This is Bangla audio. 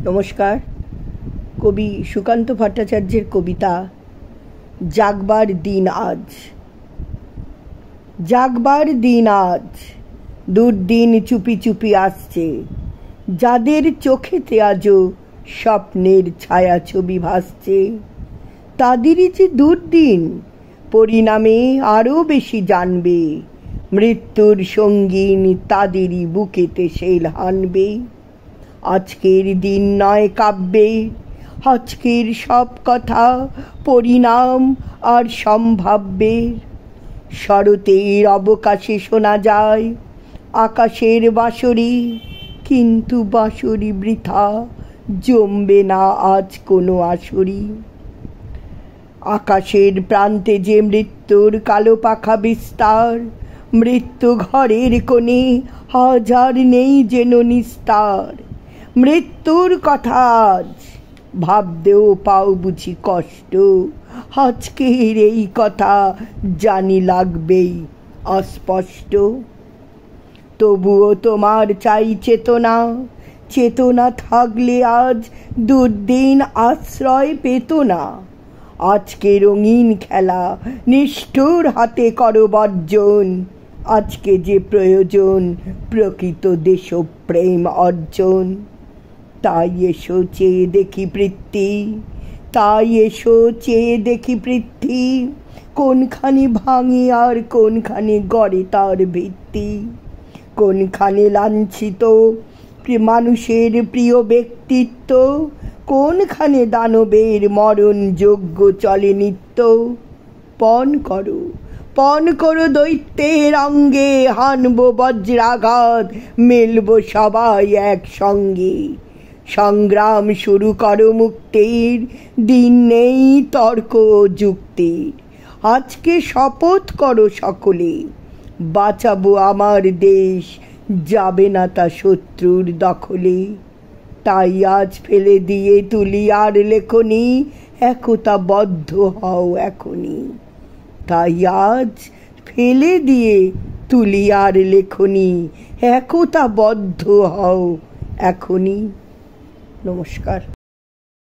নমস্কার। কবি সুকান্ত ভট্টাচার্যের কবিতা জাগবার দিন আজ। জাগবার দিন আজ, দুর্দিন চুপি চুপি আসছে, যাদের চোখেতে আজও স্বপ্নের ছায়াছবি ভাসছে, তাদেরই যে দুর্দিন পরিণামে আরও বেশি জানবে, মৃত্যুর সঙ্গীন তাদেরই বুকেতে শেল হানবে। আজকের দিন নয় কাব্যে, আজকের সব কথা পরিণাম আর সম্ভাব্যের। শরতের অবকাশে শোনা যায় আকাশের বাঁশরি, কিন্তু বাঁশরি বৃথা, জমবে না আজ কোনো আসরি। আকাশের প্রান্তে যে মৃত্যুর কালো পাখা বিস্তার, মৃত্যু ঘরের কোণে হাজার নেই যেন নিস্তার। মৃত্যুর কথা আজ ভাবতেও পাও বুঝি কষ্ট, আজকের এই কথা জানি লাগবেই অস্পষ্ট। তবুও তোমার চাই চেতনা, চেতনা থাকলে আজ দুর্দিন আশ্রয় পেত না। আজকে রঙিন খেলা নিষ্ঠুর হাতে করো বর্জন, আজকে যে প্রয়োজন প্রকৃত দেশপ্রেম অর্জন। তাই এসো চেয়ে দেখি পৃথ্বী, তাই এসো চেয়ে দেখি পৃথ্বী, কোনখানি ভাঙে আর কোনখানি গড়ে তার ভিত্তি। কোনখানে লাঞ্ছিত মানুষের প্রিয় ব্যক্তিত্ব, কোনখানে দানবের মরণযোগ্য চলে নিত্য। পণ করো দৈত্যের অঙ্গে, হানব বজ্রাঘাত, মেলব সবাই একসঙ্গে। সংগ্রাম শুরু করো মুক্তির, দিন নেই তর্ক যুক্তির। আজকে শপথ করো সকলে, বাঁচাবো আমার দেশ, যাবে না তা শত্রুর দখলে। তাই আজ ফেলে দিয়ে তুলি আর লেখনি, একতাবদ্ধ হও এখনই। তাই আজ ফেলে দিয়ে তুলি আর লেখনি, একতাবদ্ধ হও এখনই। নমস্কার।